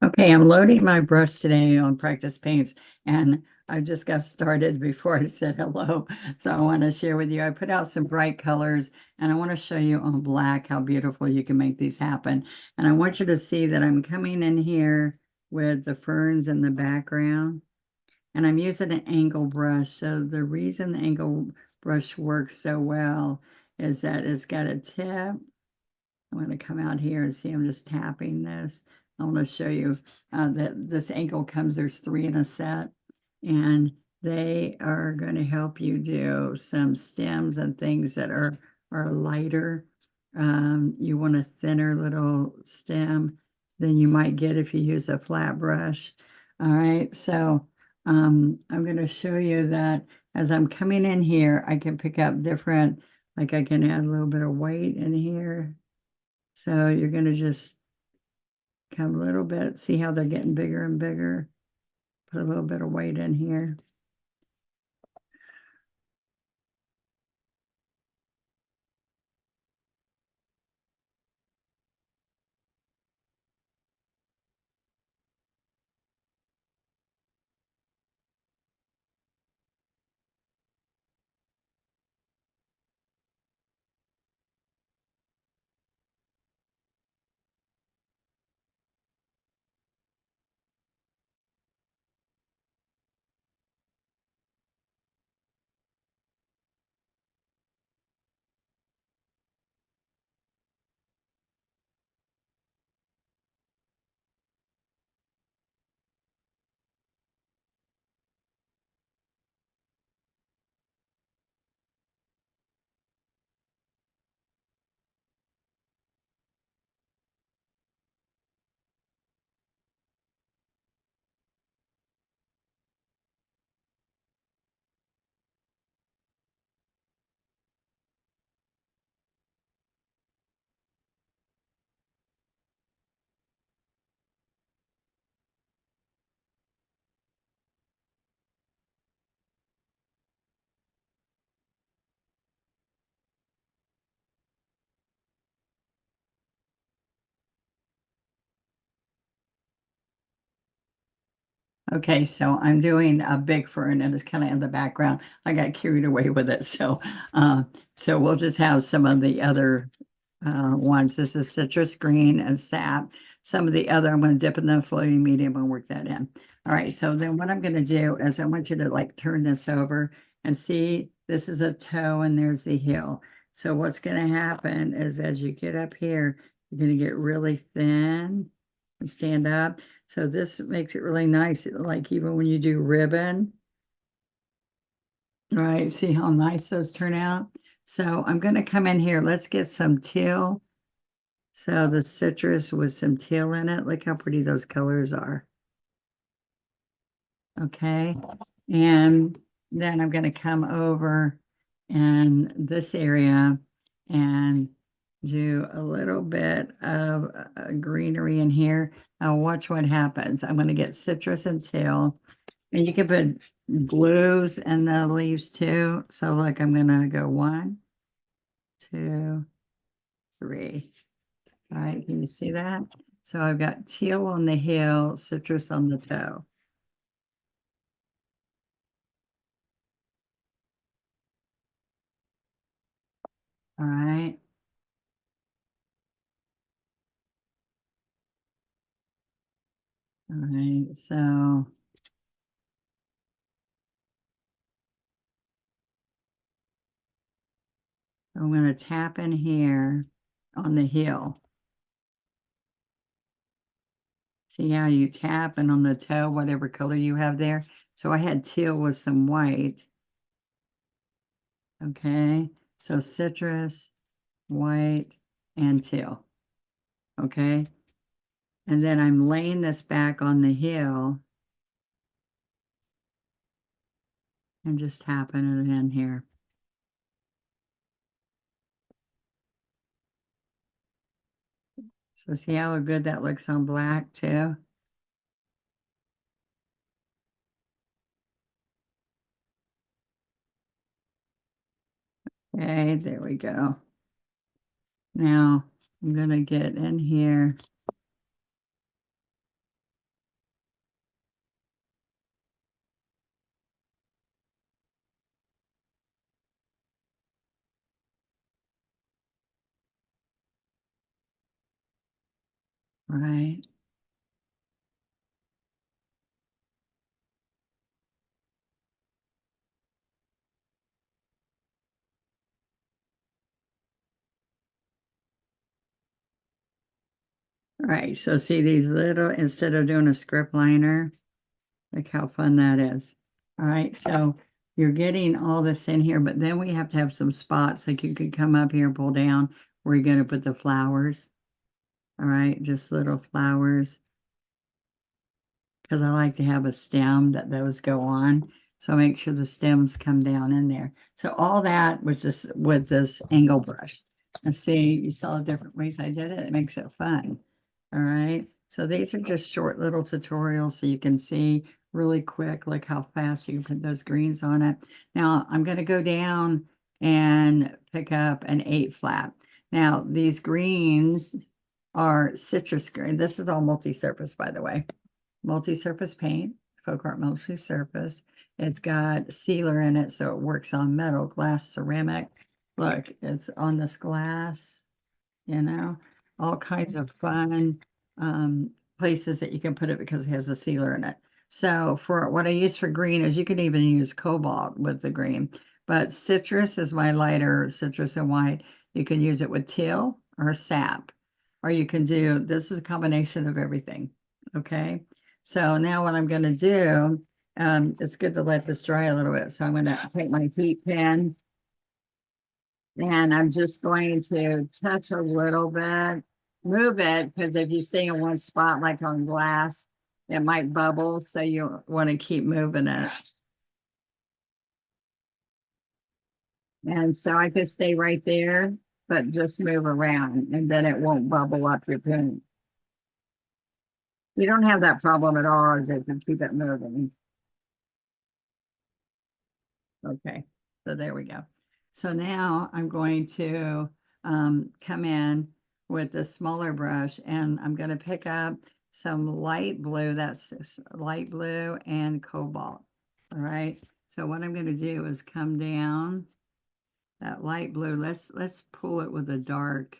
Okay, I'm loading my brush today on practice paints, and I just got started before I said hello. So I want to share with you. I put out some bright colors, and I want to show you on black how beautiful you can make these happen. And I want you to see that I'm coming in here with the ferns in the background, and I'm using an angle brush. So the reason the angle brush works so well is that it's got a tip. I'm going to come out here and see, I'm just tapping this. I want to show you that this angle comes, there's 3 in a set, and they are going to help you do some stems and things that are lighter. You want a thinner little stem than you might get if you use a flat brush. All right, so I'm going to show you that as I'm coming in here, I can pick up different, like I can add a little bit of white in here. So you're going to just come a little bit, see how they're getting bigger and bigger. Put a little bit of weight in here. Okay, so I'm doing a big fern and it's kind of in the background. I got carried away with it. So we'll just have some of the other ones. This is citrus green and sap. Some of the other, I'm going to dip in the floating medium and work that in. All right, so then what I'm going to do is I want you to like turn this over and see this is a toe and there's the heel. So what's going to happen is as you get up here, you're going to get really thin and stand up. So this makes it really nice, like even when you do ribbon, right? See how nice those turn out? So I'm going to come in here. Let's get some teal. So the citrus with some teal in it. Look how pretty those colors are. Okay. And then I'm going to come over in this area and do a little bit of greenery in here. Now watch what happens. I'm going to get citrus and teal. And you can put blues in the leaves too. So like I'm gonna go 1, 2, 3. All right, can you see that? So I've got teal on the heel, citrus on the toe. All right. All right, so I'm gonna tap in here on the heel. See how you tap and on the toe, whatever color you have there. So I had teal with some white. Okay, so citrus, white, and teal. Okay, and then I'm laying this back on the heel and just tapping it in here. So see how good that looks on black too? Okay, there we go. Now I'm gonna get in here right? Right, so see these little, instead of doing a script liner, look how fun that is. All right, so you're getting all this in here, but then we have to have some spots, like you could come up here and pull down where you're gonna put the flowers. All right, just little flowers. Because I like to have a stem that those go on. So make sure the stems come down in there. So all that was just with this angle brush. And see, you saw the different ways I did it. It makes it fun. All right. So these are just short little tutorials so you can see really quick, like how fast you can put those greens on it. Now I'm going to go down and pick up an 8 flat. Now these greens are citrus green. This is all multi-surface, by the way. Multi-surface paint, Folk Art multi-surface. It's got sealer in it, so it works on metal, glass, ceramic. Look, it's on this glass, all kinds of fun places that you can put it because it has a sealer in it. So for what I use for green is you can even use cobalt with the green, but citrus is my lighter, citrus and white. You can use it with teal or sap, or you can do, this is a combination of everything, okay? So now what I'm going to do, it's good to let this dry a little bit. So I'm going to take my heat pen and I'm just going to touch a little bit, move it, because if you stay in one spot like on glass, it might bubble. So you want to keep moving it. And so I could stay right there, but just move around and then it won't bubble up your pen. You don't have that problem at all as if you keep it moving. Okay, so there we go. So now I'm going to come in with the smaller brush and I'm going to pick up some light blue, that's light blue and cobalt. All right, so what I'm going to do is come down that light blue. Let's pull it with a dark.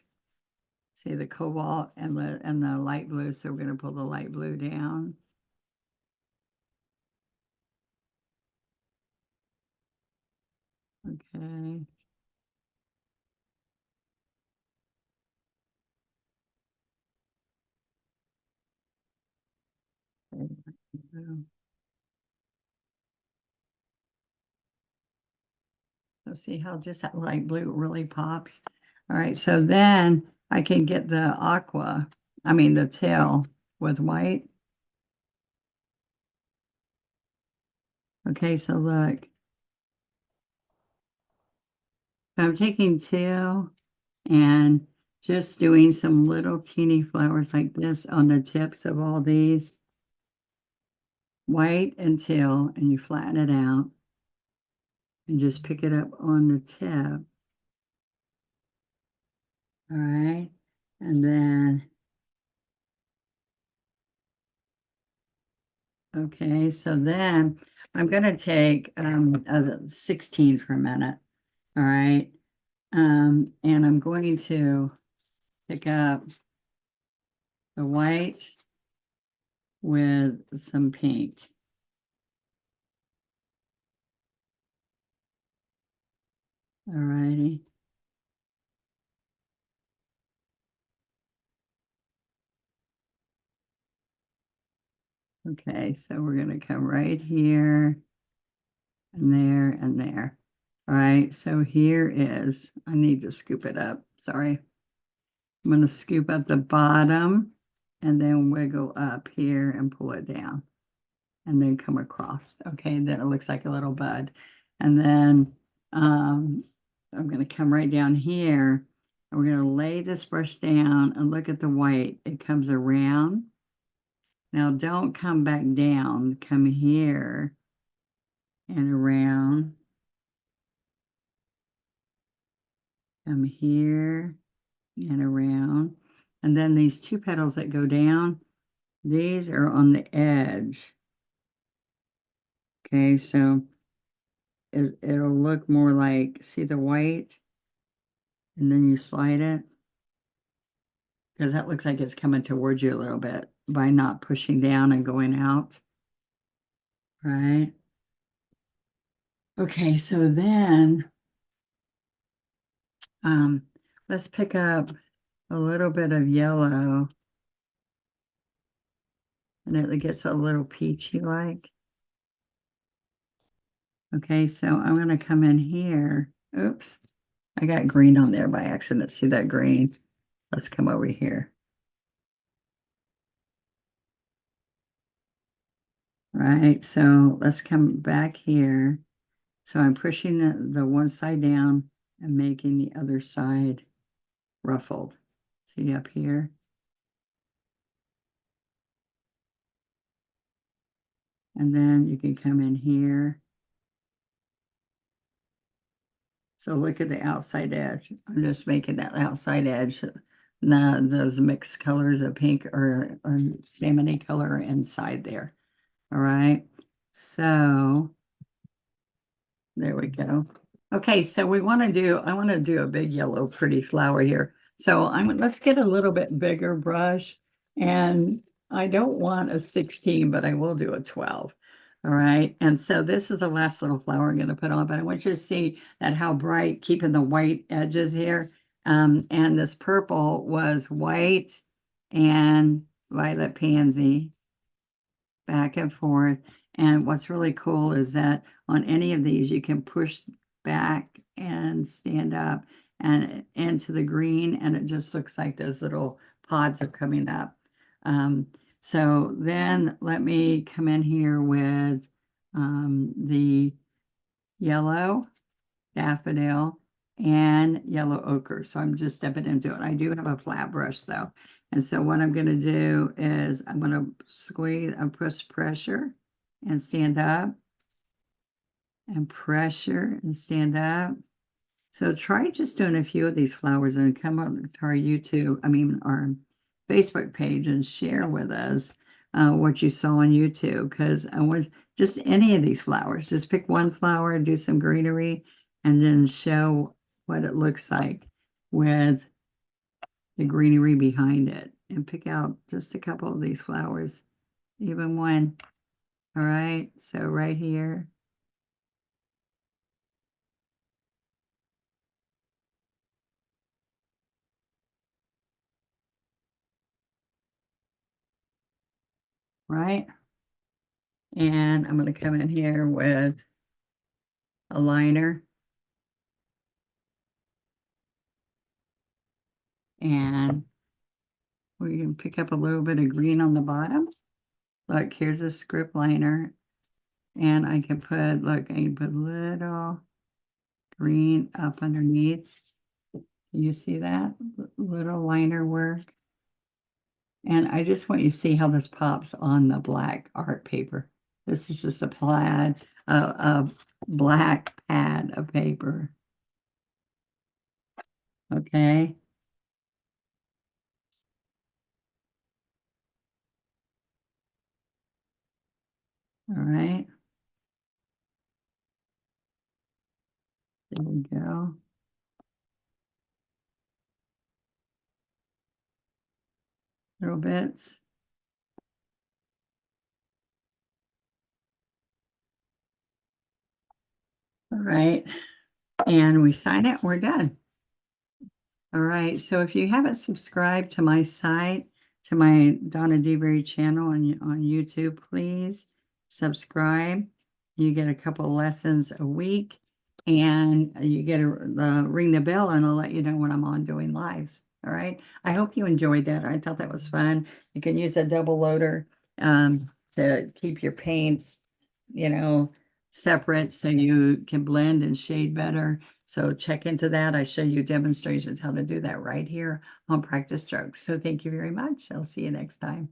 See the cobalt and the light blue. So we're going to pull the light blue down. Okay. So see how just that light blue really pops. All right, so then I can get the the teal with white. Okay, so look, I'm taking teal and just doing some little teeny flowers like this on the tips of all these. White and teal, and you flatten it out and just pick it up on the tip. All right, and then, okay, so then I'm going to take a 16 for a minute. All right, and I'm going to pick up the white with some pink. All righty. Okay, so we're going to come right here and there and there. All right, so here is, I need to scoop it up. Sorry. I'm going to scoop up the bottom and then wiggle up here and pull it down and then come across. Okay, then it looks like a little bud. And then I'm going to come right down here and we're going to lay this brush down and look at the white. It comes around. Now don't come back down. Come here and around. Come here and around. And then these two petals that go down, these are on the edge. Okay, so it'll look more like, see the white? And then you slide it. because that looks like it's coming towards you a little bit by not pushing down and going out, right? Okay, so then let's pick up a little bit of yellow, and it gets a little peachy like. Okay, so I'm going to come in here. Oops, I got green on there by accident. See that green? Let's come over here. Right, so let's come back here. So I'm pushing the one side down and making the other side ruffled. See up here? And then you can come in here. So look at the outside edge. I'm just making that outside edge. Now those mixed colors of pink or salmony color inside there. All right. So there we go. Okay, so I want to do a big yellow pretty flower here. So let's get a little bit bigger brush, and I don't want a 16, but I will do a 12. All right, and so this is the last little flower I'm going to put on, but I want you to see that how bright, keeping the white edges here. And this purple was white and violet pansy, back and forth. And what's really cool is that on any of these, you can push back and stand up and into the green, and it just looks like those little pods are coming up. So then let me come in here with the yellow daffodil and yellow ochre. So I'm just stepping into it. I do have a flat brush though. And so what I'm going to do is I'm going to squeeze and push pressure and stand up and pressure and stand up. So try just doing a few of these flowers and come up to our our Facebook page and share with us what you saw on YouTube, because I want just any of these flowers. Just pick one flower, do some greenery, and then show what it looks like with the greenery behind it. And pick out just a couple of these flowers, even one. All right, so right here. Right? And I'm going to come in here with a liner. And we can pick up a little bit of green on the bottom. Look, here's a script liner. And I can put, look, I can put little green up underneath. You see that? Little liner work. And I just want you to see how this pops on the black art paper. This is just a black pad of paper. Okay. All right. There we go. Little bits. All right. And we sign it, we're done. All right. So if you haven't subscribed to my site, to my Donna Dewberry channel on YouTube, please subscribe. You get a couple lessons a week, and you get to ring the bell, and I'll let you know when I'm on doing lives. All right. I hope you enjoyed that. I thought that was fun. You can use a double loader to keep your paints, separate so you can blend and shade better. So check into that. I show you demonstrations how to do that right here on Practice Strokes. So thank you very much. I'll see you next time.